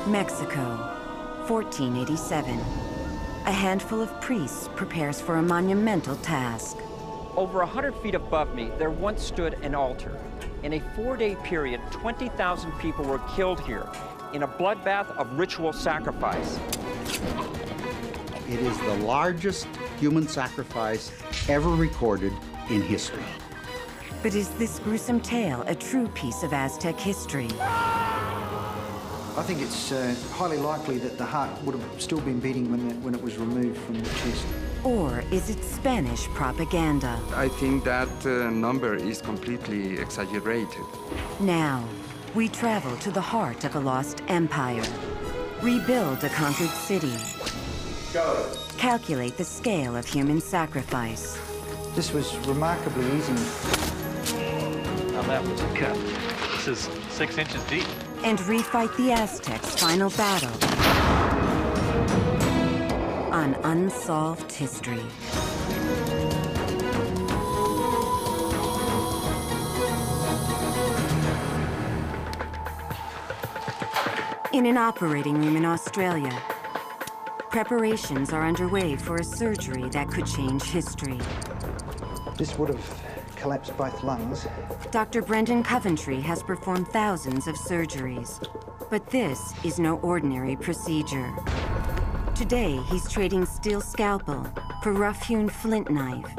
Mexico, 1487. A handful of priests prepares for a monumental task. Over 100 feet above me, there once stood an altar. In a 4-day period, 20,000 people were killed here in a bloodbath of ritual sacrifice. It is the largest human sacrifice ever recorded in history. But is this gruesome tale a true piece of Aztec history? I think it's highly likely that the heart would have still been beating when it was removed from the chest. Or is it Spanish propaganda? I think that number is completely exaggerated. Now, we travel to the heart of a lost empire. Rebuild a conquered city. Go. Calculate the scale of human sacrifice. This was remarkably easy. Now that was a cut. This is 6 inches deep. And refight the Aztecs' final battle on unsolved history. In an operating room in Australia, preparations are underway for a surgery that could change history. This would have collapsed both lungs. Dr. Brendan Coventry has performed thousands of surgeries, but this is no ordinary procedure. Today, he's trading steel scalpel for rough-hewn flint knife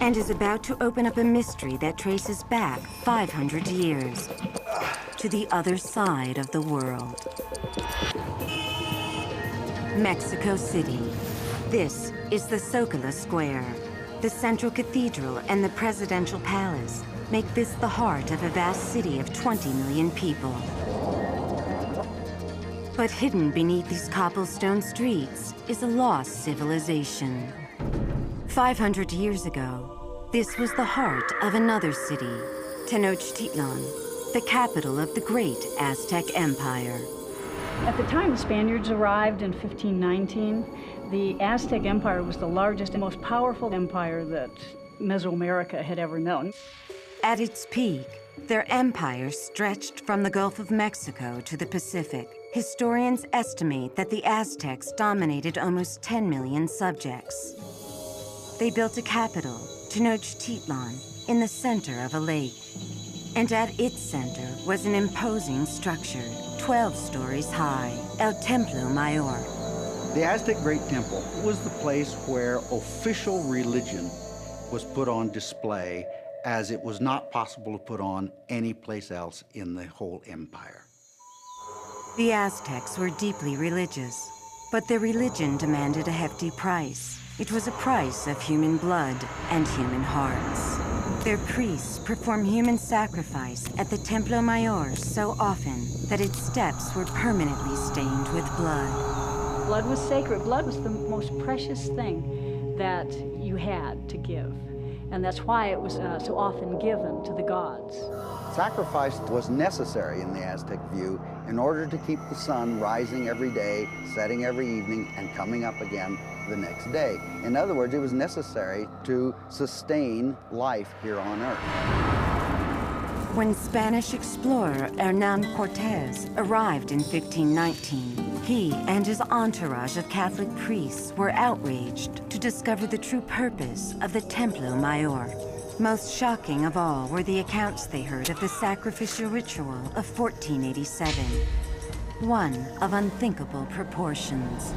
and is about to open up a mystery that traces back 500 years to the other side of the world. Mexico City. This is the Zócalo Square. The Central Cathedral and the Presidential Palace make this the heart of a vast city of 20 million people. But hidden beneath these cobblestone streets is a lost civilization. 500 years ago, this was the heart of another city, Tenochtitlan, the capital of the great Aztec Empire. At the time the Spaniards arrived in 1519, the Aztec Empire was the largest and most powerful empire that Mesoamerica had ever known. At its peak, their empire stretched from the Gulf of Mexico to the Pacific. Historians estimate that the Aztecs dominated almost 10 million subjects. They built a capital, Tenochtitlan, in the center of a lake. And at its center was an imposing structure, 12 stories high, El Templo Mayor. The Aztec Great Temple was the place where official religion was put on display, as it was not possible to put on any place else in the whole empire. The Aztecs were deeply religious, but their religion demanded a hefty price. It was a price of human blood and human hearts. Their priests performed human sacrifice at the Templo Mayor so often that its steps were permanently stained with blood. Blood was sacred. Blood was the most precious thing that you had to give. And that's why it was so often given to the gods. Sacrifice was necessary in the Aztec view in order to keep the sun rising every day, setting every evening, and coming up again the next day. In other words, it was necessary to sustain life here on Earth. When Spanish explorer Hernán Cortés arrived in 1519, he and his entourage of Catholic priests were outraged to discover the true purpose of the Templo Mayor. Most shocking of all were the accounts they heard of the sacrificial ritual of 1487, one of unthinkable proportions.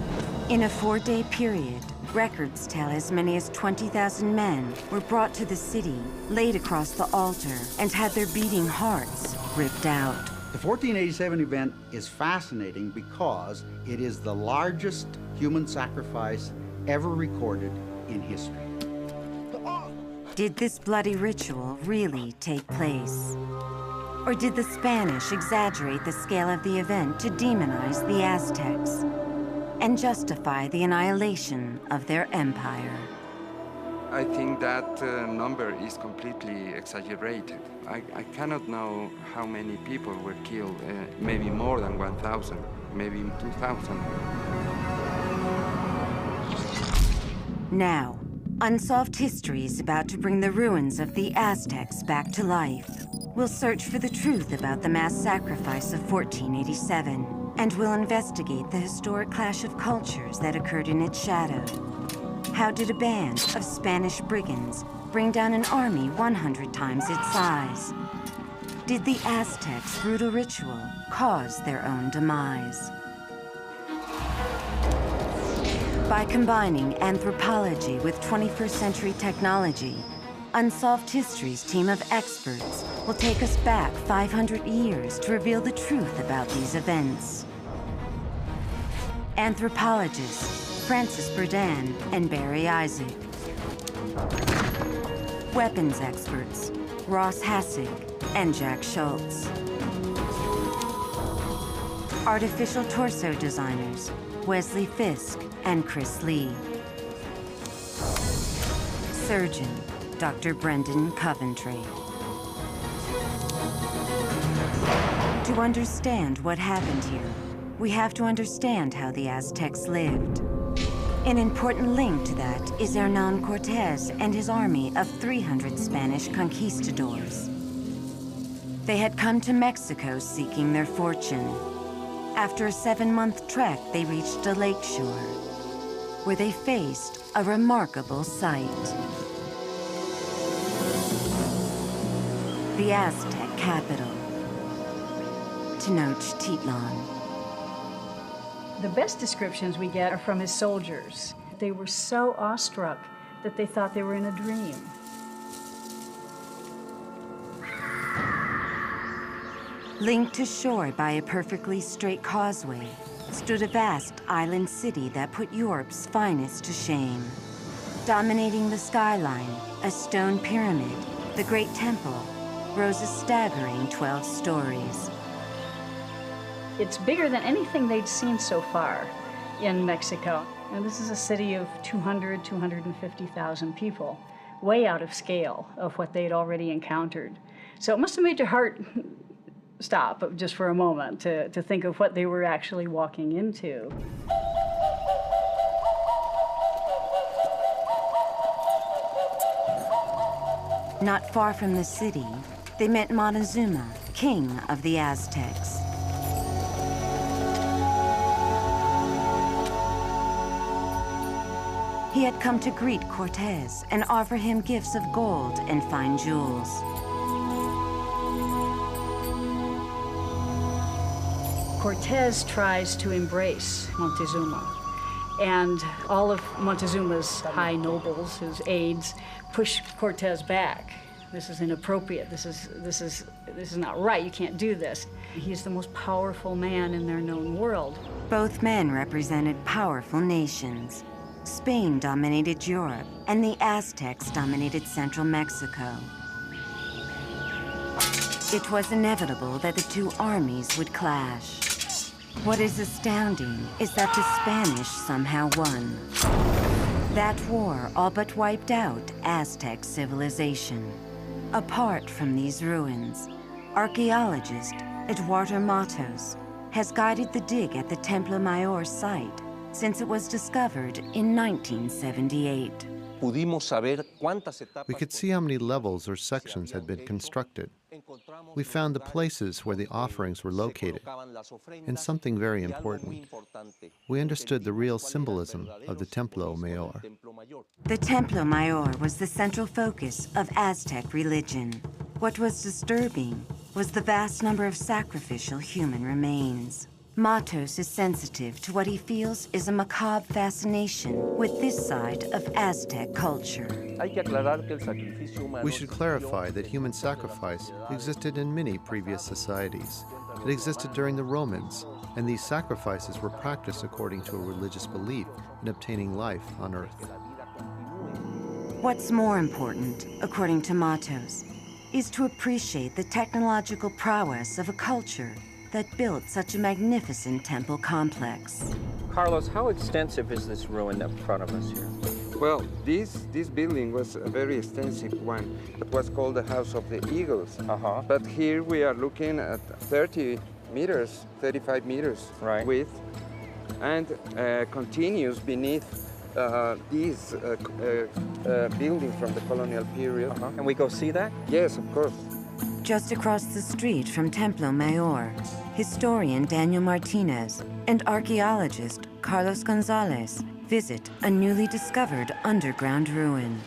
In a 4-day period, records tell as many as 20,000 men were brought to the city, laid across the altar, and had their beating hearts ripped out. The 1487 event is fascinating because it is the largest human sacrifice ever recorded in history. Did this bloody ritual really take place? Or did the Spanish exaggerate the scale of the event to demonize the Aztecs and justify the annihilation of their empire? I think that number is completely exaggerated. I cannot know how many people were killed, maybe more than 1,000, maybe 2,000. Now, Unsolved History is about to bring the ruins of the Aztecs back to life. We'll search for the truth about the mass sacrifice of 1487 and we'll investigate the historic clash of cultures that occurred in its shadow. How did a band of Spanish brigands bring down an army 100 times its size? Did the Aztecs' brutal ritual cause their own demise? By combining anthropology with 21st century technology, Unsolved History's team of experts will take us back 500 years to reveal the truth about these events. Anthropologists Francis Burdan and Barry Isaac. Weapons experts Ross Hassig and Jack Schultz. Artificial torso designers Wesley Fisk and Chris Lee. Surgeon Dr. Brendan Coventry. To understand what happened here, we have to understand how the Aztecs lived. An important link to that is Hernán Cortés and his army of 300 Spanish conquistadors. They had come to Mexico seeking their fortune. After a 7-month trek, they reached a lakeshore, where they faced a remarkable sight. The Aztec capital, Tenochtitlan. The best descriptions we get are from his soldiers. They were so awestruck that they thought they were in a dream. Linked to shore by a perfectly straight causeway, stood a vast island city that put Europe's finest to shame. Dominating the skyline, a stone pyramid, the Great Temple, rose a staggering 12 stories. It's bigger than anything they'd seen so far in Mexico. And this is a city of 250,000 people, way out of scale of what they'd already encountered. So it must have made your heart stop just for a moment to think of what they were actually walking into. Not far from the city, they met Montezuma, king of the Aztecs. He had come to greet Cortés and offer him gifts of gold and fine jewels. Cortés tries to embrace Montezuma, and all of Montezuma's high nobles, his aides, push Cortés back. This is inappropriate. This is not right. You can't do this. He's the most powerful man in their known world. Both men represented powerful nations. Spain dominated Europe, and the Aztecs dominated central Mexico. It was inevitable that the two armies would clash. What is astounding is that the Spanish somehow won. That war all but wiped out Aztec civilization. Apart from these ruins, archaeologist Eduardo Matos has guided the dig at the Templo Mayor site since it was discovered in 1978. We could see how many levels or sections had been constructed. We found the places where the offerings were located, and something very important. We understood the real symbolism of the Templo Mayor. The Templo Mayor was the central focus of Aztec religion. What was disturbing was the vast number of sacrificial human remains. Matos is sensitive to what he feels is a macabre fascination with this side of Aztec culture. We should clarify that human sacrifice existed in many previous societies. It existed during the Romans, and these sacrifices were practiced according to a religious belief in obtaining life on earth. What's more important, according to Matos, is to appreciate the technological prowess of a culture that built such a magnificent temple complex. Carlos, how extensive is this ruin up front of us here? Well, this building was a very extensive one. It was called the House of the Eagles. But here we are looking at 30 meters, 35 meters width, and continues beneath this building from the colonial period. And we go see that? Yes, of course. Just across the street from Templo Mayor, historian Daniel Martinez and archaeologist Carlos Gonzalez visit a newly discovered underground ruin.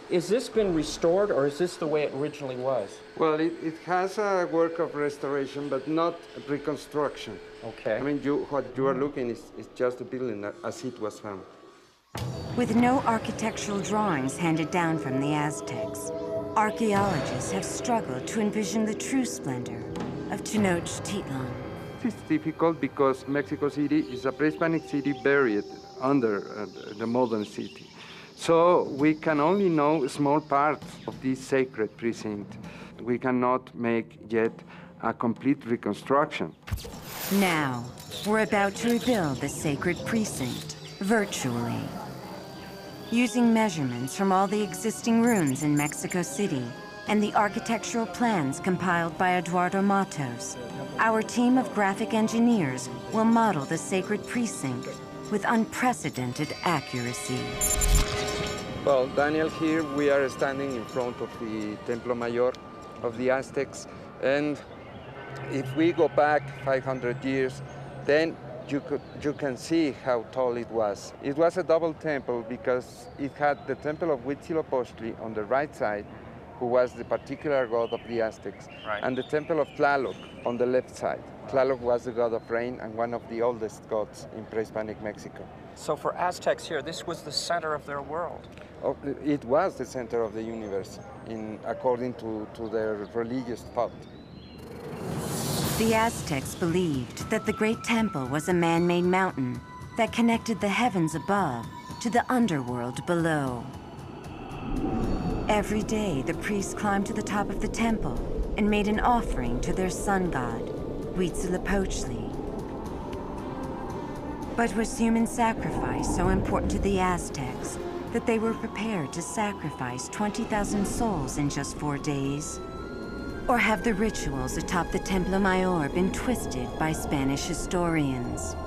Is this been restored, or is this the way it originally was? Well, it has a work of restoration, but not reconstruction. Okay. I mean, what you are looking is just the building as it was found. With no architectural drawings handed down from the Aztecs, archaeologists have struggled to envision the true splendor of Tenochtitlan. It's difficult because Mexico City is a pre-Hispanic city buried under the modern city. So we can only know a small part of this sacred precinct. We cannot make yet a complete reconstruction. Now, we're about to rebuild the sacred precinct, virtually. Using measurements from all the existing ruins in Mexico City and the architectural plans compiled by Eduardo Matos, our team of graphic engineers will model the sacred precinct with unprecedented accuracy. Well, Daniel, here we are standing in front of the Templo Mayor of the Aztecs, and if we go back 500 years, then you can see how tall it was. It was a double temple because it had the temple of Huitzilopochtli on the right side, who was the particular god of the Aztecs, right, and the temple of Tlaloc on the left side. Tlaloc was the god of rain and one of the oldest gods in pre-Hispanic Mexico. So for Aztecs here, this was the center of their world. Oh, it was the center of the universe, according to their religious thought. The Aztecs believed that the Great Temple was a man-made mountain that connected the heavens above to the underworld below. Every day, the priests climbed to the top of the temple and made an offering to their sun god, Huitzilopochtli. But was human sacrifice so important to the Aztecs that they were prepared to sacrifice 20,000 souls in just 4 days? Or have the rituals atop the Templo Mayor been twisted by Spanish historians?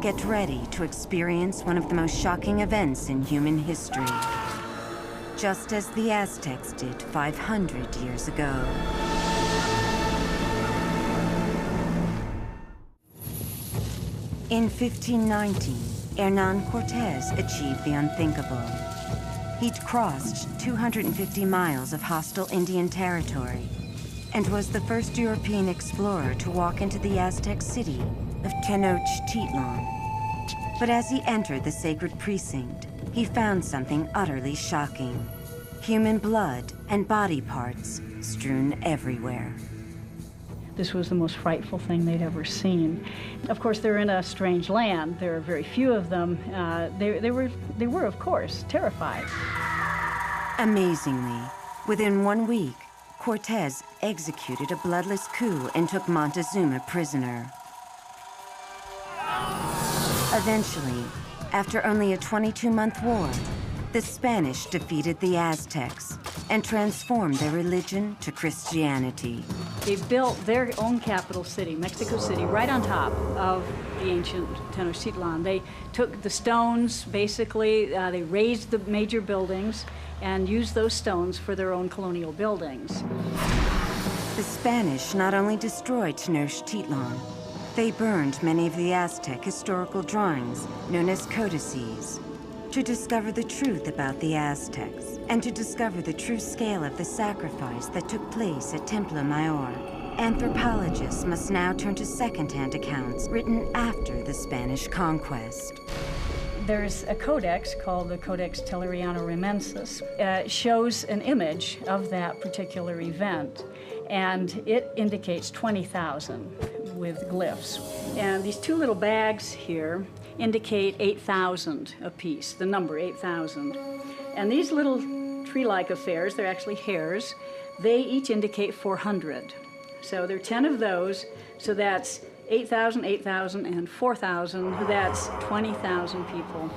Get ready to experience one of the most shocking events in human history, just as the Aztecs did 500 years ago. In 1519, Hernán Cortés achieved the unthinkable. He'd crossed 250 miles of hostile Indian territory and was the first European explorer to walk into the Aztec city of Tenochtitlan. But as he entered the sacred precinct, he found something utterly shocking: human blood and body parts strewn everywhere. This was the most frightful thing they'd ever seen. Of course, they're in a strange land. There are very few of them. They were, of course, terrified. Amazingly, within 1 week, Cortés executed a bloodless coup and took Montezuma prisoner. Eventually, after only a 22-month war, the Spanish defeated the Aztecs and transformed their religion to Christianity. They built their own capital city, Mexico City, right on top of the ancient Tenochtitlan. They took the stones, basically, they raised the major buildings and used those stones for their own colonial buildings. The Spanish not only destroyed Tenochtitlan, they burned many of the Aztec historical drawings, known as codices, to discover the truth about the Aztecs and to discover the true scale of the sacrifice that took place at Templo Mayor. Anthropologists must now turn to second-hand accounts written after the Spanish conquest. There's a codex called the Codex Telleriano-Rimensis. It shows an image of that particular event, and it indicates 20,000 with glyphs. And these two little bags here indicate 8,000 apiece, the number 8,000. And these little tree-like affairs, they're actually hairs, they each indicate 400. So there are 10 of those, so that's 8,000, 8,000, and 4,000, that's 20,000 people.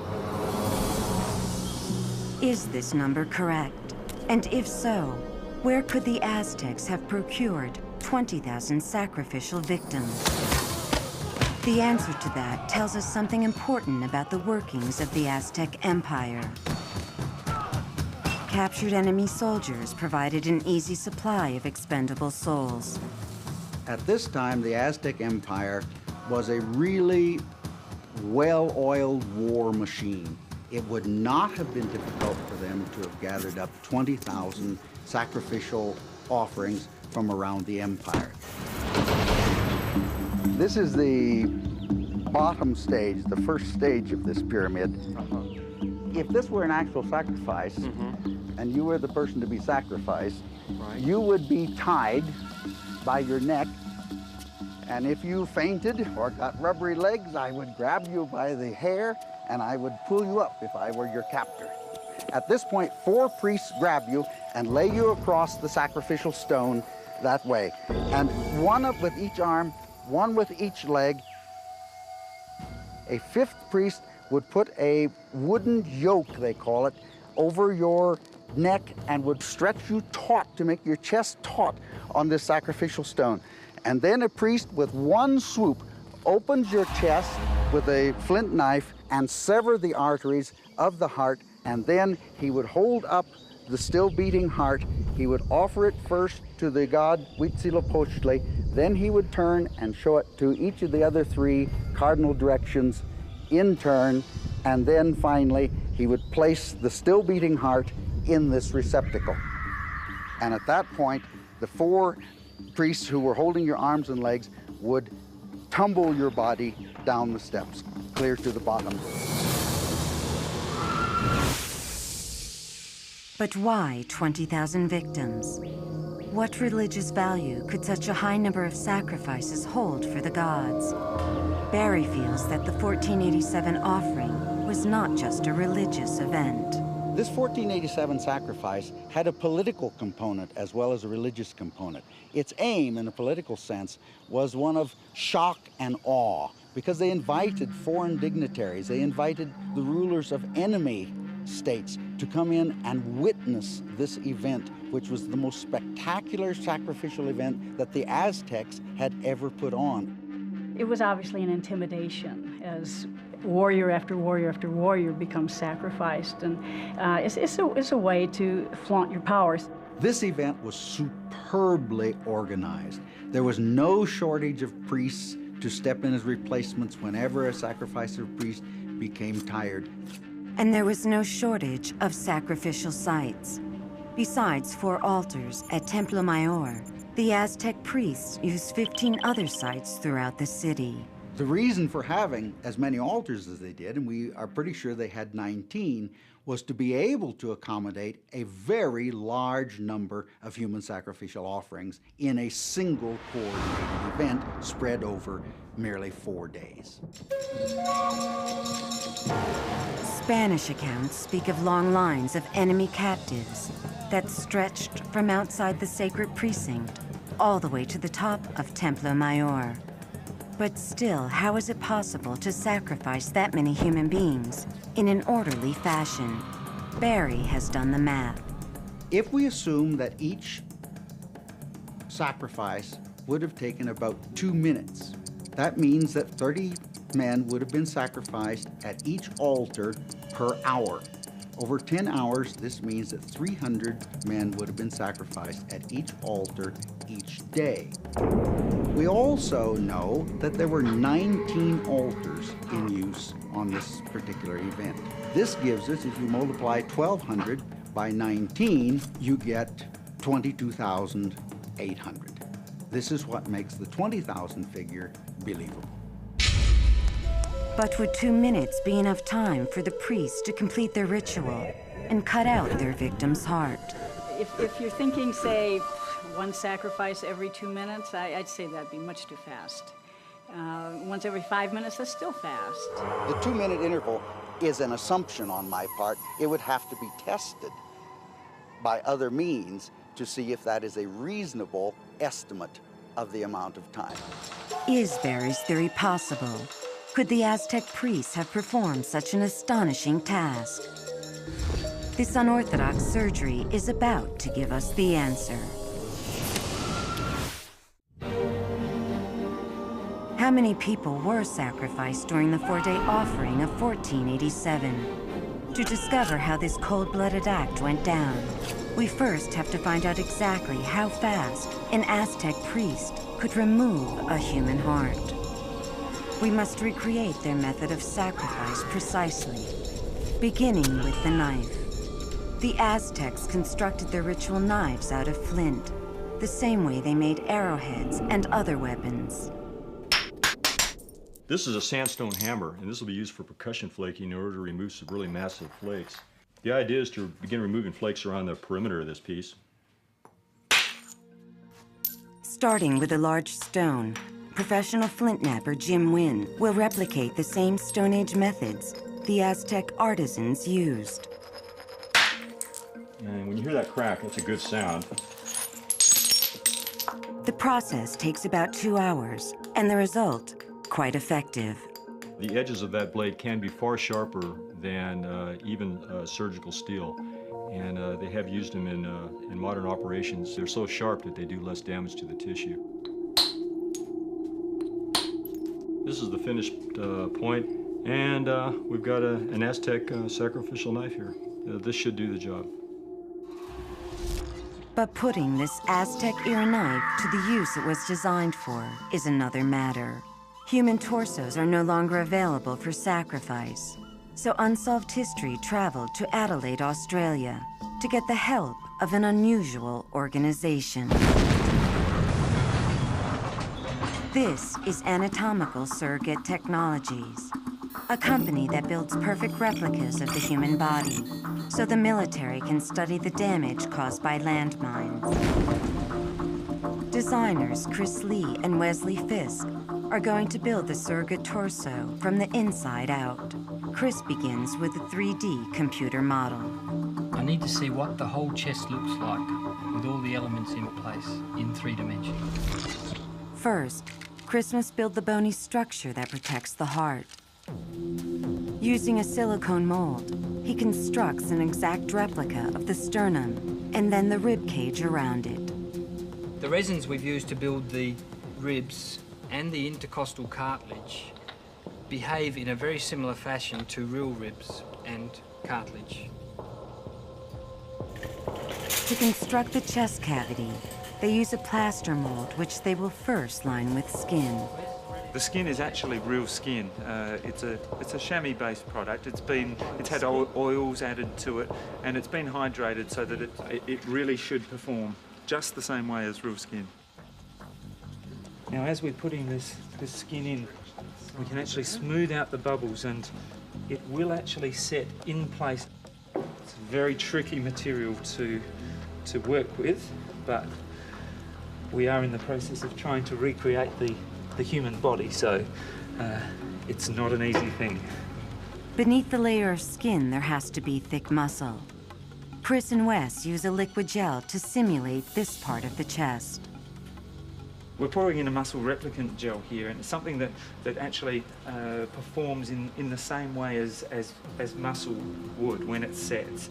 Is this number correct? And if so, where could the Aztecs have procured 20,000 sacrificial victims? The answer to that tells us something important about the workings of the Aztec Empire. captured enemy soldiers provided an easy supply of expendable souls. At this time, the Aztec Empire was a really well-oiled war machine. It would not have been difficult for them to have gathered up 20,000 sacrificial offerings from around the empire. This is the bottom stage, the first stage of this pyramid. If this were an actual sacrifice, and you were the person to be sacrificed, you would be tied by your neck, and if you fainted or got rubbery legs, I would grab you by the hair and I would pull you up if I were your captor. At this point, 4 priests grab you and lay you across the sacrificial stone that way. And one up with each arm, one with each leg. A 5th priest would put a wooden yoke, they call it, over your neck and would stretch you taut to make your chest taut on this sacrificial stone. And then a priest with one swoop opens your chest with a flint knife and sever the arteries of the heart, and then he would hold up the still beating heart. He would offer it first to the god Huitzilopochtli, then he would turn and show it to each of the other 3 cardinal directions in turn, and then finally he would place the still beating heart in this receptacle. And at that point, the 4 priests who were holding your arms and legs would tumble your body down the steps, clear to the bottom. But why 20,000 victims? What religious value could such a high number of sacrifices hold for the gods? Barry feels that the 1487 offering was not just a religious event. This 1487 sacrifice had a political component as well as a religious component. Its aim, in a political sense, was one of shock and awe, because they invited foreign dignitaries, they invited the rulers of enemy states to come in and witness this event, which was the most spectacular sacrificial event that the Aztecs had ever put on. It was obviously an intimidation as warrior after warrior after warrior becomes sacrificed, and it's a way to flaunt your powers. This event was superbly organized. There was no shortage of priests to step in as replacements whenever a sacrificer priest became tired. And there was no shortage of sacrificial sites. Besides 4 altars at Templo Mayor, the Aztec priests used 15 other sites throughout the city. The reason for having as many altars as they did, and we are pretty sure they had 19, was to be able to accommodate a very large number of human sacrificial offerings in a single coordinated event spread over merely 4 days. Spanish accounts speak of long lines of enemy captives that stretched from outside the sacred precinct all the way to the top of Templo Mayor. But still, how is it possible to sacrifice that many human beings in an orderly fashion? Barry has done the math. If we assume that each sacrifice would have taken about 2 minutes, that means that 30 men would have been sacrificed at each altar per hour. Over 10 hours, this means that 300 men would have been sacrificed at each altar each day. We also know that there were 19 altars in use on this particular event. This gives us, if you multiply 1,200 by 19, you get 22,800. This is what makes the 20,000 figure believable. But would 2 minutes be enough time for the priests to complete their ritual and cut out their victim's heart? If you're thinking, say, 1 sacrifice every 2 minutes, I'd say that'd be much too fast. Once every 5 minutes, that's still fast. The 2-minute interval is an assumption on my part. It would have to be tested by other means to see if that is a reasonable estimate of the amount of time. Is Barry's theory possible? Could the Aztec priests have performed such an astonishing task? This unorthodox surgery is about to give us the answer. How many people were sacrificed during the 4-day offering of 1487? To discover how this cold-blooded act went down, we first have to find out exactly how fast an Aztec priest could remove a human heart. We must recreate their method of sacrifice precisely, beginning with the knife. The Aztecs constructed their ritual knives out of flint, the same way they made arrowheads and other weapons. This is a sandstone hammer, and this will be used for percussion flaking in order to remove some really massive flakes. The idea is to begin removing flakes around the perimeter of this piece. Starting with a large stone, professional flint knapper Jim Wynn will replicate the same Stone Age methods the Aztec artisans used. And when you hear that crack, that's a good sound. The process takes about 2 hours, and the result, quite effective. The edges of that blade can be far sharper than even surgical steel, and they have used them in modern operations. They're so sharp that they do less damage to the tissue. This is the finished point, and we've got an Aztec sacrificial knife here. This should do the job. But putting this Aztec-era knife to the use it was designed for is another matter. Human torsos are no longer available for sacrifice, so Unsolved History traveled to Adelaide, Australia, to get the help of an unusual organization. This is Anatomical Surrogate Technologies, a company that builds perfect replicas of the human body, so the military can study the damage caused by landmines. Designers Chris Lee and Wesley Fisk are going to build the surrogate torso from the inside out. Chris begins with a 3D computer model. I need to see what the whole chest looks like with all the elements in place in 3 dimensions. First, Chris must build the bony structure that protects the heart. Using a silicone mold, he constructs an exact replica of the sternum and then the rib cage around it. The resins we've used to build the ribs and the intercostal cartilage behave in a very similar fashion to real ribs and cartilage. To construct the chest cavity, they use a plaster mold which they will first line with skin. The skin is actually real skin. It's a chamois-based product. It's had oils added to it, and it's been hydrated so that it really should perform just the same way as real skin. Now, as we're putting this skin in, we can actually smooth out the bubbles, and it will actually set in place. It's a very tricky material to work with, but we are in the process of trying to recreate the human body, so it's not an easy thing. Beneath the layer of skin, there has to be thick muscle. Chris and Wes use a liquid gel to simulate this part of the chest. We're pouring in a muscle replicant gel here, and it's something that actually performs in the same way as muscle would when it sets.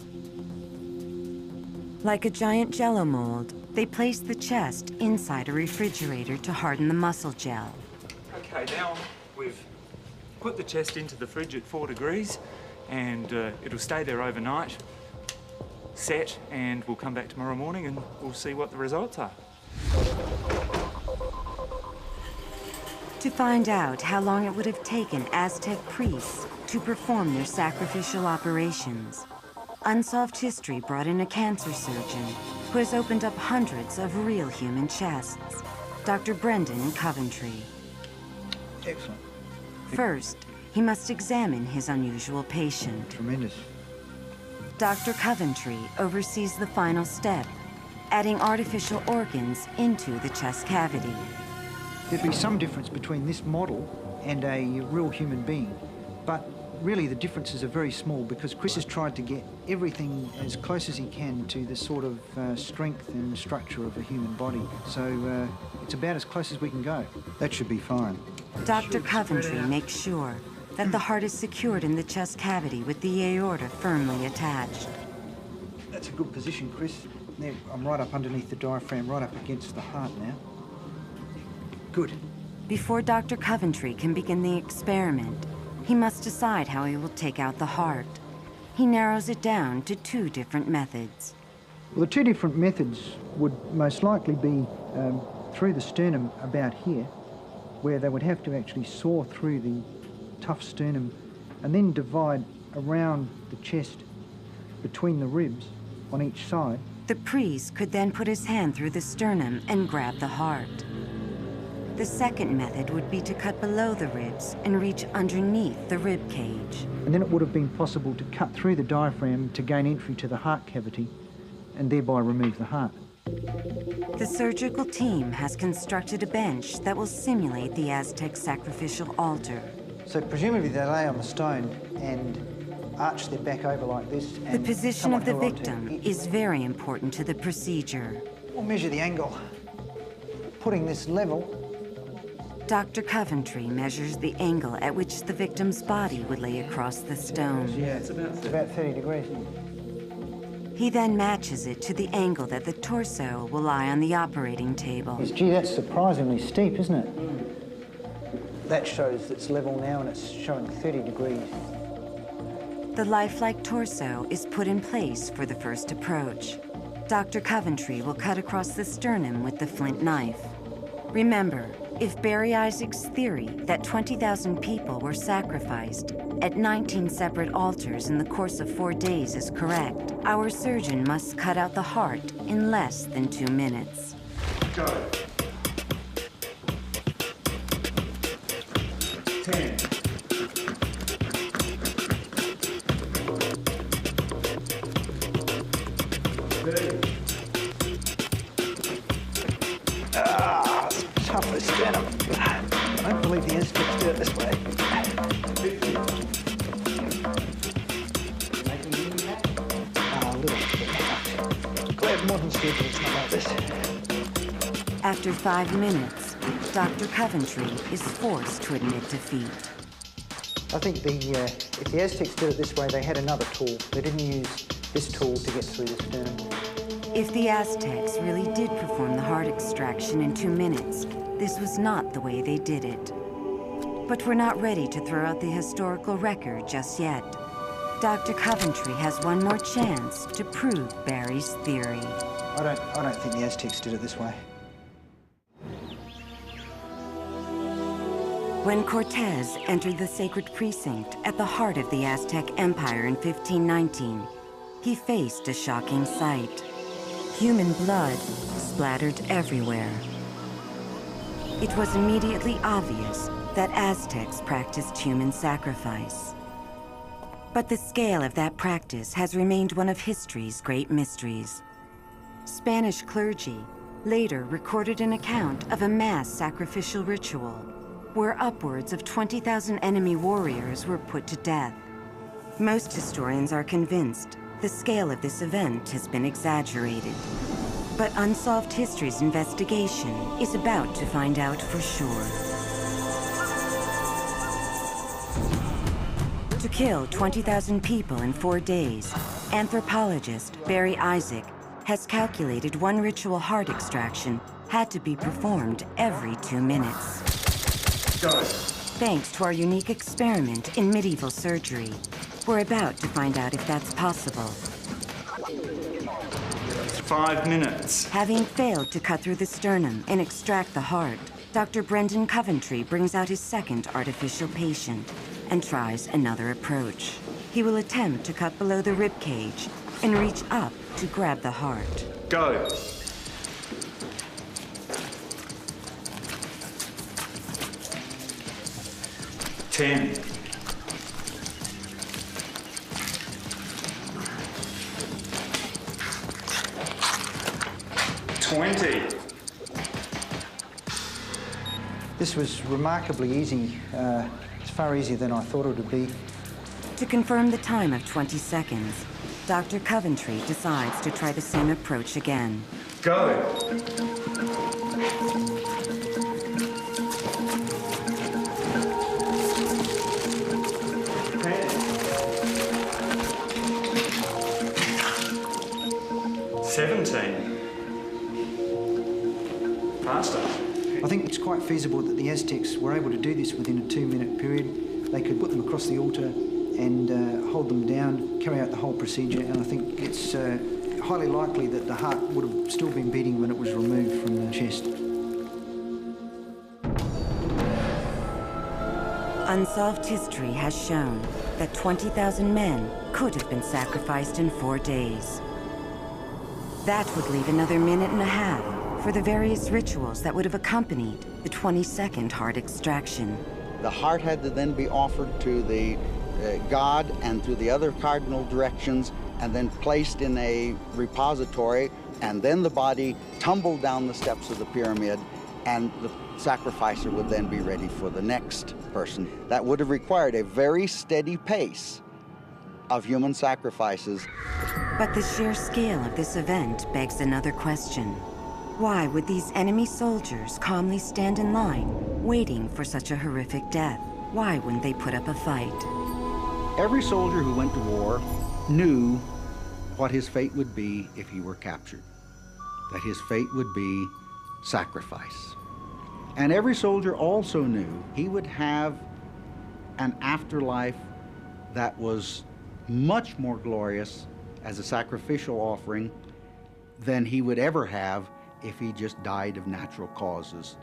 Like a giant jello mold, they place the chest inside a refrigerator to harden the muscle gel. Okay, now we've put the chest into the fridge at 4 degrees, and it'll stay there overnight, set, and we'll come back tomorrow morning and we'll see what the results are. To find out how long it would have taken Aztec priests to perform their sacrificial operations, Unsolved History brought in a cancer surgeon who has opened up hundreds of real human chests, Dr. Brendan Coventry. Excellent. First, he must examine his unusual patient. Tremendous. Dr. Coventry oversees the final step, adding artificial organs into the chest cavity. There'd be some difference between this model and a real human being, but really the differences are very small because Chris has tried to get everything as close as he can to the sort of strength and structure of a human body. So it's about as close as we can go. That should be fine. Dr. Coventry makes sure that the heart is secured in the chest cavity with the aorta firmly attached. That's a good position, Chris. There, I'm right up underneath the diaphragm, right up against the heart now. Good. Before Dr. Coventry can begin the experiment, he must decide how he will take out the heart. he narrows it down to 2 different methods. Well, the 2 different methods would most likely be through the sternum about here, where they would have to actually saw through the tough sternum and then divide around the chest between the ribs on each side. The priest could then put his hand through the sternum and grab the heart. The second method would be to cut below the ribs and reach underneath the rib cage. And then it would have been possible to cut through the diaphragm to gain entry to the heart cavity and thereby remove the heart. The surgical team has constructed a bench that will simulate the Aztec sacrificial altar. So presumably they lay on the stone and arch their back over like this. The position of the victim is very important to the procedure. We'll measure the angle. Putting this level. Dr. Coventry measures the angle at which the victim's body would lay across the stone. Yeah, it's about 30 degrees. He then matches it to the angle that the torso will lie on the operating table. Gee, that's surprisingly steep, isn't it? That shows it's level now and it's showing 30 degrees. The lifelike torso is put in place for the first approach. Dr. Coventry will cut across the sternum with the flint knife. Remember, if Barry Isaac's theory that 20,000 people were sacrificed at 19 separate altars in the course of 4 days is correct, our surgeon must cut out the heart in less than 2 minutes. Go. 10. 30. Tough as sternum. I don't believe the Aztecs do it this way. A little bit. Glad modern surgery is not like this. After 5 minutes, Dr. Coventry is forced to admit defeat. I think if the Aztecs did it this way, they had another tool. They didn't use this tool to get through the sternum. If the Aztecs really did perform the heart extraction in 2 minutes, this was not the way they did it. But we're not ready to throw out the historical record just yet. Dr. Coventry has one more chance to prove Barry's theory. I don't think the Aztecs did it this way. When Cortez entered the sacred precinct at the heart of the Aztec Empire in 1519, he faced a shocking sight. Human blood splattered everywhere. It was immediately obvious that Aztecs practiced human sacrifice. But the scale of that practice has remained one of history's great mysteries. Spanish clergy later recorded an account of a mass sacrificial ritual where upwards of 20,000 enemy warriors were put to death. Most historians are convinced the scale of this event has been exaggerated. But Unsolved History's investigation is about to find out for sure. To kill 20,000 people in 4 days, anthropologist Barry Isaac has calculated one ritual heart extraction had to be performed every 2 minutes. Go. Thanks to our unique experiment in medieval surgery, we're about to find out if that's possible. 5 minutes. Having failed to cut through the sternum and extract the heart, Dr. Brendan Coventry brings out his second artificial patient and tries another approach. He will attempt to cut below the rib cage and reach up to grab the heart. Go. 10. 20. This was remarkably easy. It's far easier than I thought it would be. To confirm the time of 20 seconds, Dr. Coventry decides to try the same approach again. Go. 17. Faster. I think it's quite feasible that the Aztecs were able to do this within a 2-minute period. They could put them across the altar, and hold them down, carry out the whole procedure, and I think it's highly likely that the heart would have still been beating when it was removed from the chest. Unsolved history has shown that 20,000 men could have been sacrificed in 4 days. That would leave another minute and a half for the various rituals that would have accompanied the 22nd heart extraction. The heart had to then be offered to the god and to the other cardinal directions, and then placed in a repository, and then the body tumbled down the steps of the pyramid, and the sacrificer would then be ready for the next person. That would have required a very steady pace of human sacrifices. But the sheer scale of this event begs another question. Why would these enemy soldiers calmly stand in line, waiting for such a horrific death? Why wouldn't they put up a fight? Every soldier who went to war knew what his fate would be if he were captured, that his fate would be sacrifice. And every soldier also knew he would have an afterlife that was much more glorious as a sacrificial offering than he would ever have if he just died of natural causes.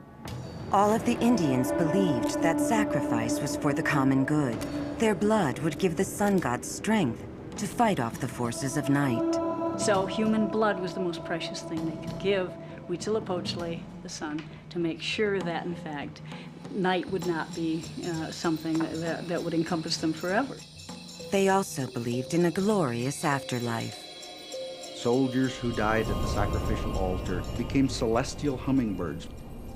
All of the Indians believed that sacrifice was for the common good. Their blood would give the sun god strength to fight off the forces of night. So human blood was the most precious thing they could give Huitzilopochtli, the sun, to make sure that, in fact, night would not be something that would encompass them forever. They also believed in a glorious afterlife. Soldiers who died at the sacrificial altar became celestial hummingbirds.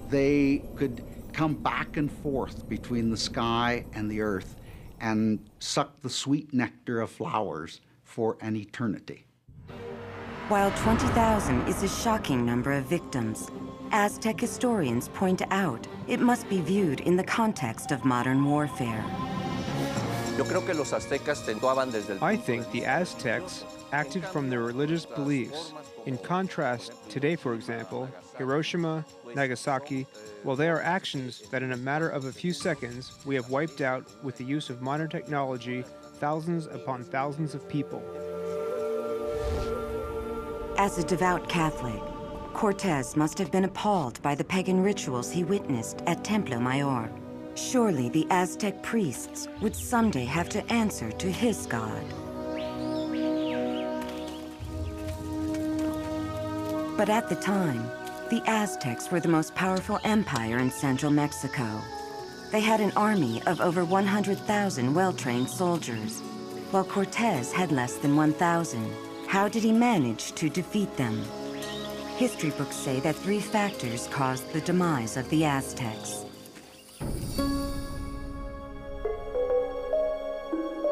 They could come back and forth between the sky and the earth and suck the sweet nectar of flowers for an eternity. While 20,000 is a shocking number of victims, Aztec historians point out it must be viewed in the context of modern warfare. I think the Aztecs acted from their religious beliefs. In contrast, today, for example, Hiroshima, Nagasaki, well, they are actions that in a matter of a few seconds we have wiped out with the use of modern technology thousands upon thousands of people. As a devout Catholic, Cortez must have been appalled by the pagan rituals he witnessed at Templo Mayor. Surely the Aztec priests would someday have to answer to his god. But at the time, the Aztecs were the most powerful empire in central Mexico. They had an army of over 100,000 well-trained soldiers, while Cortez had less than 1,000. How did he manage to defeat them? History books say that 3 factors caused the demise of the Aztecs.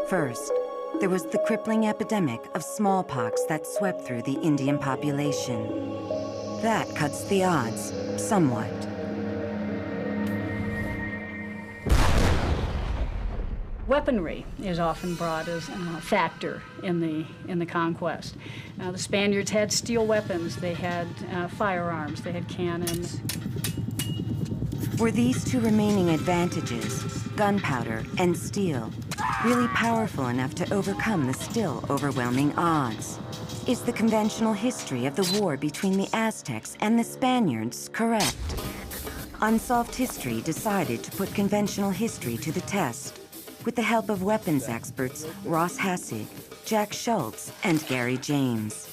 First, there was the crippling epidemic of smallpox that swept through the Indian population. That cuts the odds somewhat. Weaponry is often brought as a factor in the conquest. The Spaniards had steel weapons, they had firearms, they had cannons. Were these 2 remaining advantages, gunpowder and steel, really powerful enough to overcome the still overwhelming odds? Is the conventional history of the war between the Aztecs and the Spaniards correct? Unsolved History decided to put conventional history to the test with the help of weapons experts Ross Hassig, Jack Schultz, and Gary James.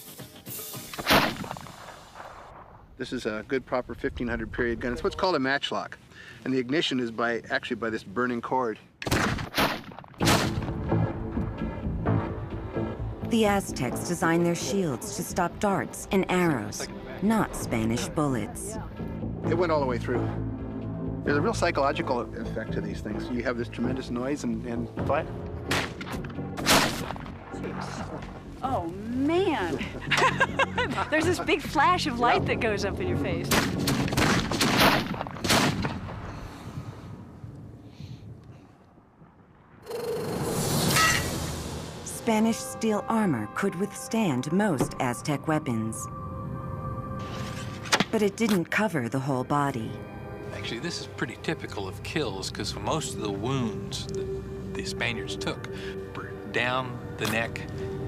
This is a good proper 1500 period gun. It's what's called a matchlock. And the ignition is actually by this burning cord. The Aztecs designed their shields to stop darts and arrows, not Spanish bullets. It went all the way through. There's a real psychological effect to these things. You have this tremendous noise and fire. Oh, man. There's this big flash of light that goes up in your face. Spanish steel armor could withstand most Aztec weapons. But it didn't cover the whole body. Actually, this is pretty typical of kills because most of the wounds the Spaniards took were down the neck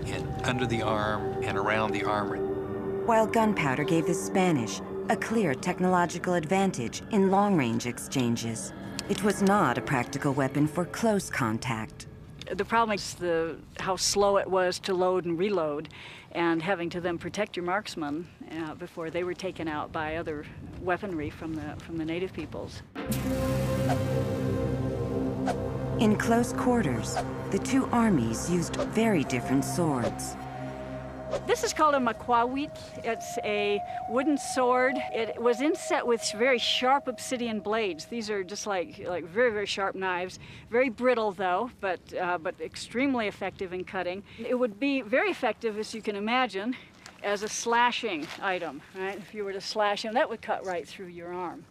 and under the arm and around the armor. While gunpowder gave the Spanish a clear technological advantage in long-range exchanges, it was not a practical weapon for close contact. The problem is how slow it was to load and reload, and having to then protect your marksmen before they were taken out by other weaponry from the native peoples. In close quarters, the two armies used very different swords. This is called a maquawit. It's a wooden sword. It was inset with very sharp obsidian blades. These are just like very, very sharp knives. Very brittle though, but extremely effective in cutting. It would be very effective, as you can imagine, as a slashing item, right? If you were to slash him, that would cut right through your arm.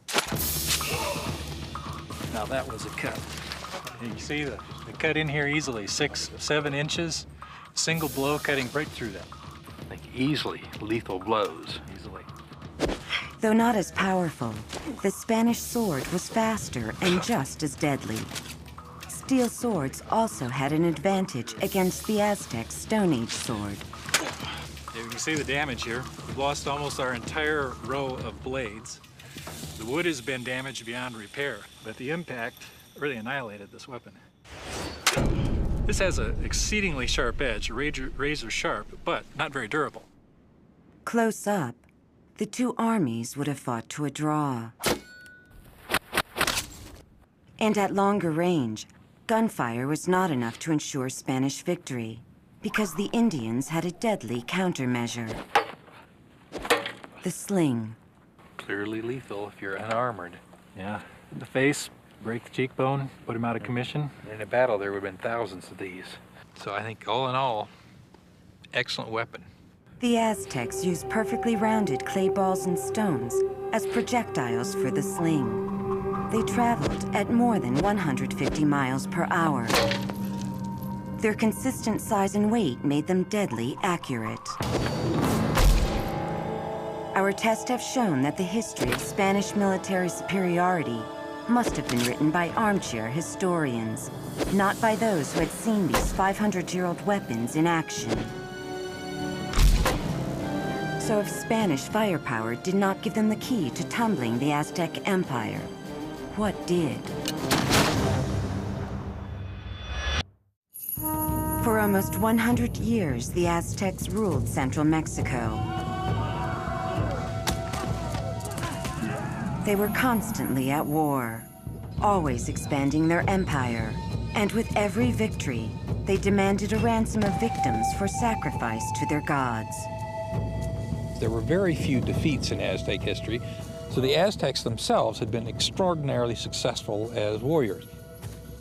Now that was a cut. You can see the cut in here easily, 6, 7 inches. Single blow cutting right through that. Like easily lethal blows. Easily. Though not as powerful, the Spanish sword was faster and just as deadly. Steel swords also had an advantage against the Aztec Stone Age sword. You can see the damage here. We've lost almost our entire row of blades. The wood has been damaged beyond repair, but the impact really annihilated this weapon. This has an exceedingly sharp edge, razor sharp, but not very durable. Close up, the two armies would have fought to a draw. And at longer range, gunfire was not enough to ensure Spanish victory, because the Indians had a deadly countermeasure. The sling. Clearly lethal if you're unarmored. Yeah, the face, break the cheekbone, put him out of commission. In a battle, there would have been thousands of these. So I think all in all, excellent weapon. The Aztecs used perfectly rounded clay balls and stones as projectiles for the sling. They traveled at more than 150 miles per hour. Their consistent size and weight made them deadly accurate. Our tests have shown that the history of Spanish military superiority must have been written by armchair historians, not by those who had seen these 500-year-old weapons in action. So if Spanish firepower did not give them the key to tumbling the Aztec Empire, what did? For almost 100 years, the Aztecs ruled central Mexico. They were constantly at war, always expanding their empire. And with every victory, they demanded a ransom of victims for sacrifice to their gods. There were very few defeats in Aztec history, so the Aztecs themselves had been extraordinarily successful as warriors.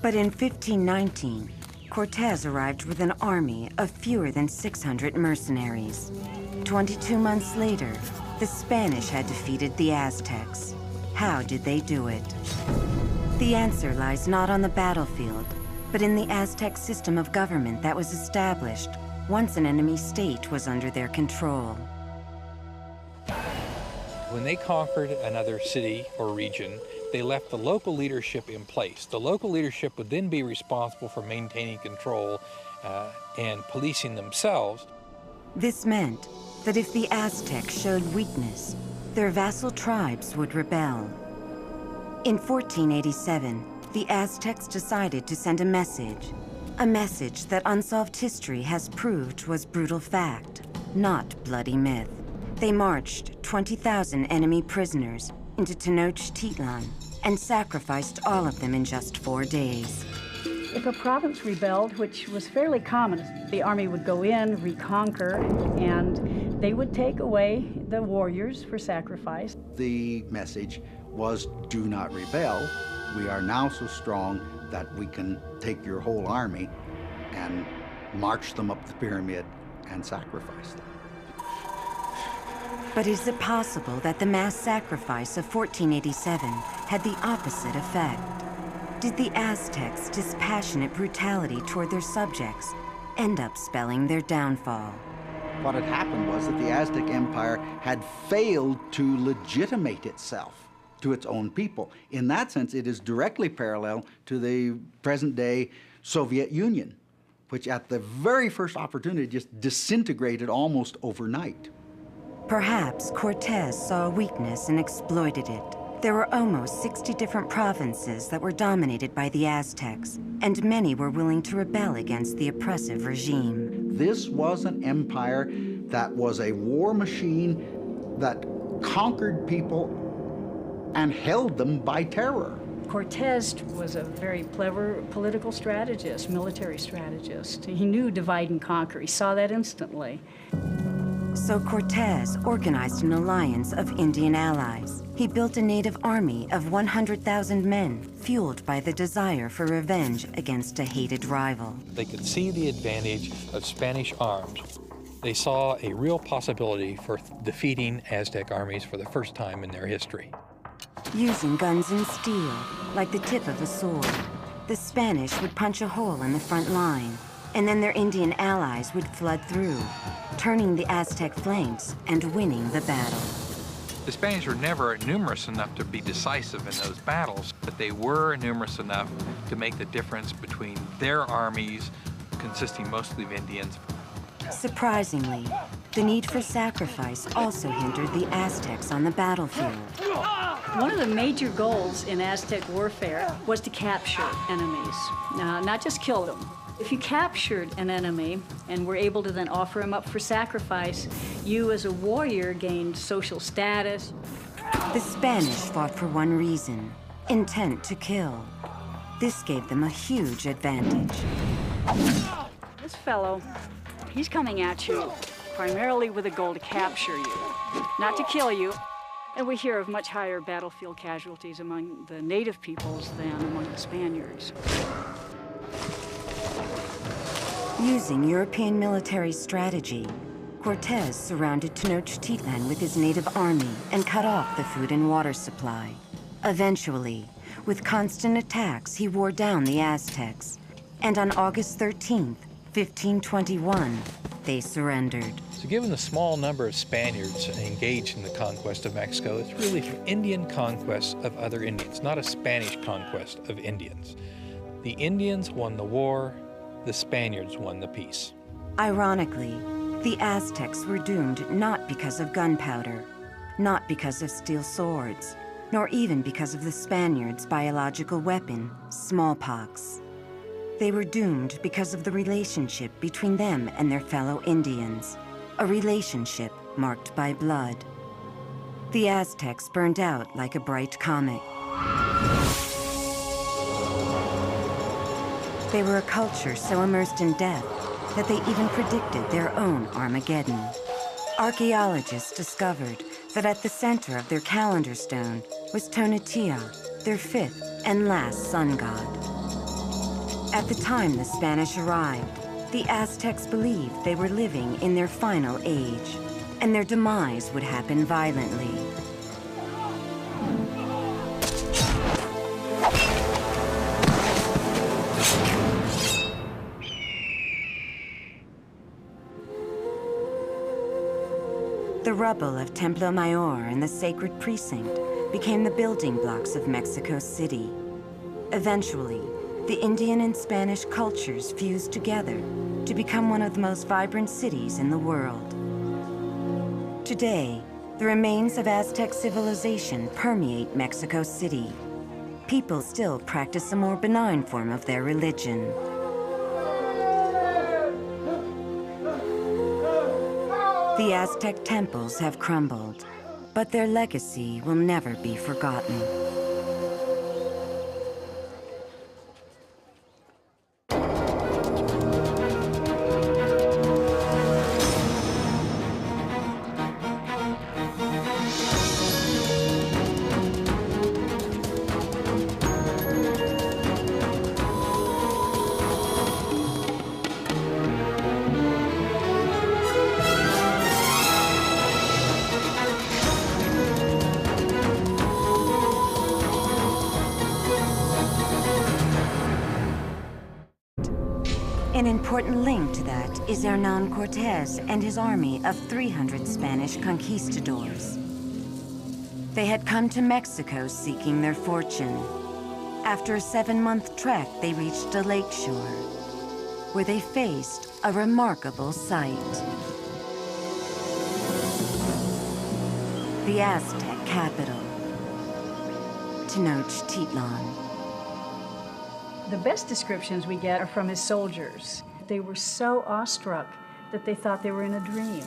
But in 1519, Cortez arrived with an army of fewer than 600 mercenaries. 22 months later, the Spanish had defeated the Aztecs. How did they do it? The answer lies not on the battlefield, but in the Aztec system of government that was established once an enemy state was under their control. When they conquered another city or region, they left the local leadership in place. The local leadership would then be responsible for maintaining control and policing themselves. This meant that if the Aztecs showed weakness, their vassal tribes would rebel. In 1487, the Aztecs decided to send a message that unsolved history has proved was brutal fact, not bloody myth. They marched 20,000 enemy prisoners into Tenochtitlan and sacrificed all of them in just 4 days. If a province rebelled, which was fairly common, the army would go in, reconquer, and they would take away the warriors for sacrifice. The message was, do not rebel. We are now so strong that we can take your whole army and march them up the pyramid and sacrifice them. But is it possible that the mass sacrifice of 1487 had the opposite effect? Did the Aztecs' dispassionate brutality toward their subjects end up spelling their downfall? What had happened was that the Aztec Empire had failed to legitimate itself to its own people. In that sense, it is directly parallel to the present-day Soviet Union, which at the very first opportunity just disintegrated almost overnight. Perhaps Cortez saw a weakness and exploited it. There were almost 60 different provinces that were dominated by the Aztecs, and many were willing to rebel against the oppressive regime. This was an empire that was a war machine that conquered people and held them by terror. Cortez was a very clever political strategist, military strategist. He knew divide and conquer. He saw that instantly. So Cortez organized an alliance of Indian allies. He built a native army of 100,000 men, fueled by the desire for revenge against a hated rival. They could see the advantage of Spanish arms. They saw a real possibility for defeating Aztec armies for the first time in their history. Using guns and steel, like the tip of a sword, the Spanish would punch a hole in the front line, and then their Indian allies would flood through, turning the Aztec flanks and winning the battle. The Spanish were never numerous enough to be decisive in those battles, but they were numerous enough to make the difference between their armies, consisting mostly of Indians. Surprisingly, the need for sacrifice also hindered the Aztecs on the battlefield. One of the major goals in Aztec warfare was to capture enemies, not just kill them. If you captured an enemy and were able to then offer him up for sacrifice, you as a warrior gained social status. The Spanish fought for one reason: intent to kill. This gave them a huge advantage. This fellow, he's coming at you primarily with a goal to capture you, not to kill you. And we hear of much higher battlefield casualties among the native peoples than among the Spaniards. Using European military strategy, Cortez surrounded Tenochtitlan with his native army and cut off the food and water supply. Eventually, with constant attacks, he wore down the Aztecs. And on August 13th, 1521, they surrendered. So given the small number of Spaniards engaged in the conquest of Mexico, it's really an Indian conquest of other Indians, not a Spanish conquest of Indians. The Indians won the war, the Spaniards won the peace. Ironically, the Aztecs were doomed not because of gunpowder, not because of steel swords, nor even because of the Spaniards' biological weapon, smallpox. They were doomed because of the relationship between them and their fellow Indians, a relationship marked by blood. The Aztecs burned out like a bright comet. They were a culture so immersed in death that they even predicted their own Armageddon. Archaeologists discovered that at the center of their calendar stone was Tonatiuh, their fifth and last sun god. At the time the Spanish arrived, the Aztecs believed they were living in their final age, and their demise would happen violently. The rubble of Templo Mayor and the sacred precinct became the building blocks of Mexico City. Eventually, the Indian and Spanish cultures fused together to become one of the most vibrant cities in the world. Today, the remains of Aztec civilization permeate Mexico City. People still practice a more benign form of their religion. The Aztec temples have crumbled, but their legacy will never be forgotten. An important link to that is Hernán Cortés and his army of 300 Spanish conquistadors. They had come to Mexico seeking their fortune. After a 7-month trek, they reached a lakeshore, where they faced a remarkable sight. The Aztec capital, Tenochtitlan. The best descriptions we get are from his soldiers. They were so awestruck that they thought they were in a dream.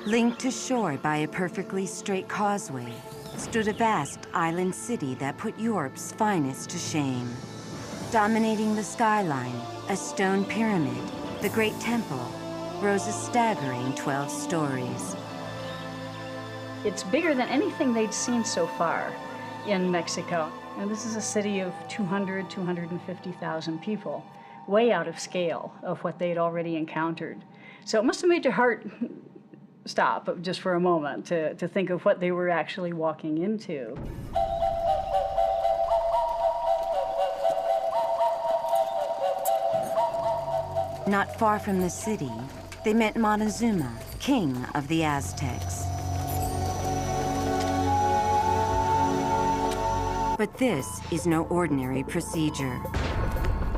Linked to shore by a perfectly straight causeway, stood a vast island city that put Europe's finest to shame. Dominating the skyline, a stone pyramid, the Great Temple, rose a staggering 12 stories. It's bigger than anything they'd seen so far in Mexico. And this is a city of 250,000 people, way out of scale of what they'd already encountered. So it must have made your heart stop just for a moment to think of what they were actually walking into. Not far from the city, they met Montezuma, king of the Aztecs. But this is no ordinary procedure.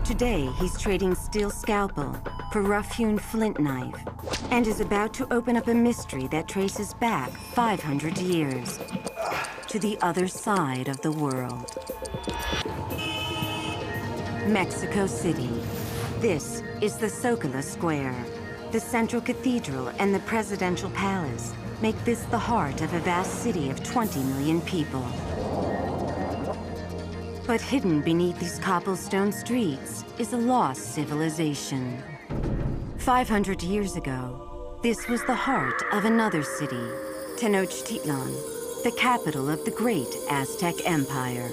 Today, he's trading steel scalpel for rough-hewn flint knife, and is about to open up a mystery that traces back 500 years to the other side of the world. Mexico City. This is the Zócalo Square. The Central Cathedral and the Presidential Palace make this the heart of a vast city of 20 million people. But hidden beneath these cobblestone streets is a lost civilization. 500 years ago, this was the heart of another city, Tenochtitlan, the capital of the great Aztec Empire.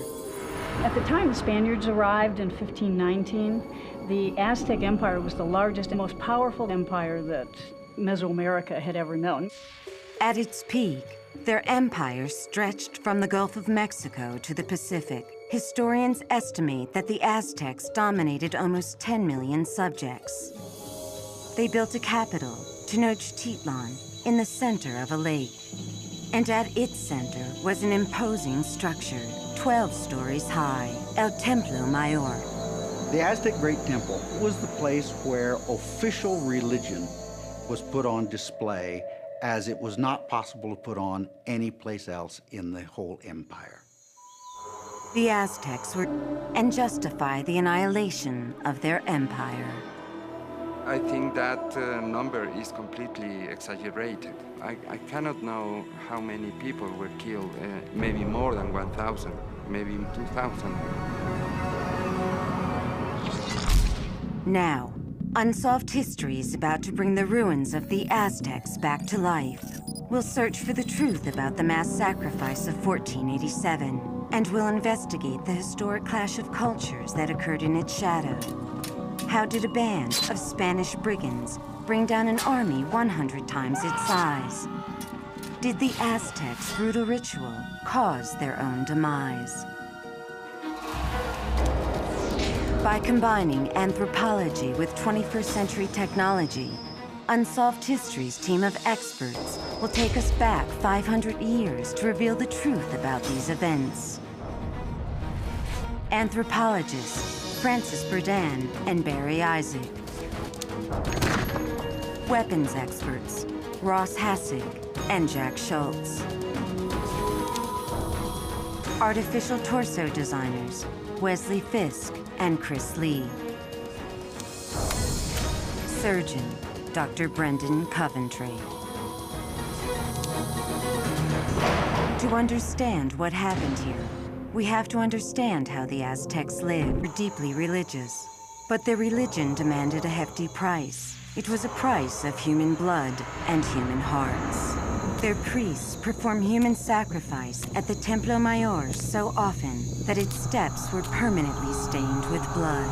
At the time the Spaniards arrived in 1519, the Aztec Empire was the largest and most powerful empire that Mesoamerica had ever known. At its peak, their empire stretched from the Gulf of Mexico to the Pacific. Historians estimate that the Aztecs dominated almost 10 million subjects. They built a capital, Tenochtitlan, in the center of a lake. And at its center was an imposing structure, 12 stories high, El Templo Mayor. The Aztec Great Temple was the place where official religion was put on display, as it was not possible to put on any place else in the whole empire. The Aztecs were and justify the annihilation of their empire. I think that number is completely exaggerated. I cannot know how many people were killed, maybe more than 1,000, maybe 2,000. Now, Unsolved History is about to bring the ruins of the Aztecs back to life. We'll search for the truth about the mass sacrifice of 1487, and we'll investigate the historic clash of cultures that occurred in its shadow. How did a band of Spanish brigands bring down an army 100 times its size? Did the Aztecs' brutal ritual cause their own demise? By combining anthropology with 21st century technology, Unsolved History's team of experts will take us back 500 years to reveal the truth about these events. Anthropologists Francis Berdan and Barry Isaac. Weapons experts Ross Hassig and Jack Schultz. Artificial torso designers Wesley Fisk and Chris Lee. Surgeon Dr. Brendan Coventry. To understand what happened here, we have to understand how the Aztecs lived. They were deeply religious, but their religion demanded a hefty price. It was a price of human blood and human hearts. Their priests perform human sacrifice at the Templo Mayor so often that its steps were permanently stained with blood.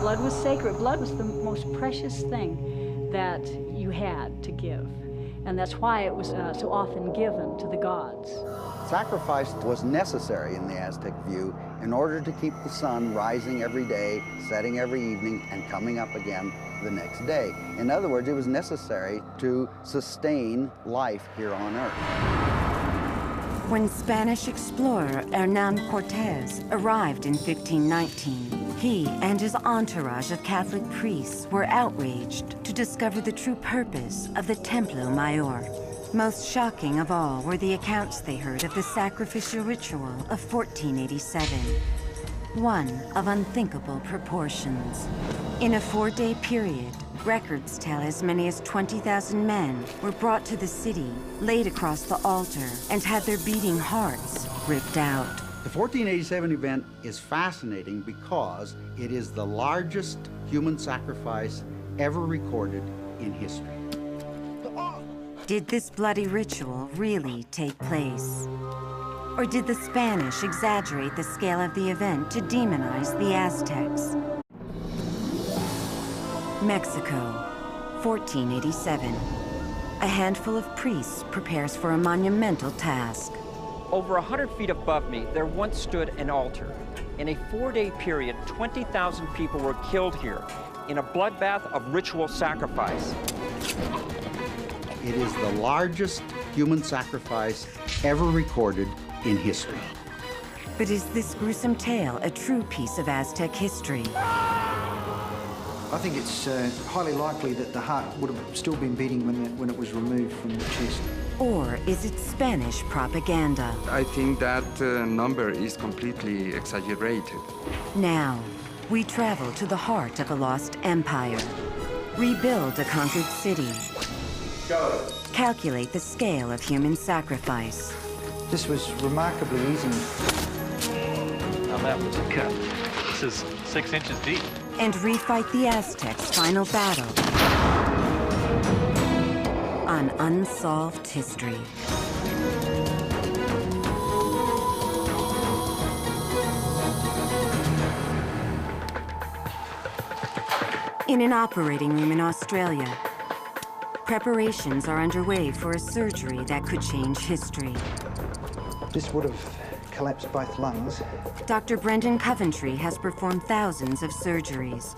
Blood was sacred. Blood was the most precious thing that you had to give. and that's why it was so often given to the gods. Sacrifice was necessary in the Aztec view in order to keep the sun rising every day, setting every evening, and coming up again the next day. In other words, it was necessary to sustain life here on Earth. When Spanish explorer Hernán Cortés arrived in 1519, he and his entourage of Catholic priests were outraged to discover the true purpose of the Templo Mayor. Most shocking of all were the accounts they heard of the sacrificial ritual of 1487, one of unthinkable proportions. In a 4-day period, records tell as many as 20,000 men were brought to the city, laid across the altar, and had their beating hearts ripped out. The 1487 event is fascinating because it is the largest human sacrifice ever recorded in history. Did this bloody ritual really take place? Or did the Spanish exaggerate the scale of the event to demonize the Aztecs? Mexico, 1487. A handful of priests prepares for a monumental task. Over 100 feet above me, there once stood an altar. In a 4-day period, 20,000 people were killed here in a bloodbath of ritual sacrifice. It is the largest human sacrifice ever recorded in history. But is this gruesome tale a true piece of Aztec history? I think it's highly likely that the heart would have still been beating when it was removed from the chest. Or is it Spanish propaganda? I think that number is completely exaggerated. Now, we travel to the heart of a lost empire. Rebuild a conquered city. Go. Calculate the scale of human sacrifice. This was remarkably easy. Now that was a cut. This is 6 inches deep. And refight the Aztecs' final battle on unsolved history. In an operating room in Australia, preparations are underway for a surgery that could change history. This would have collapsed both lungs. Dr. Brendan Coventry has performed thousands of surgeries.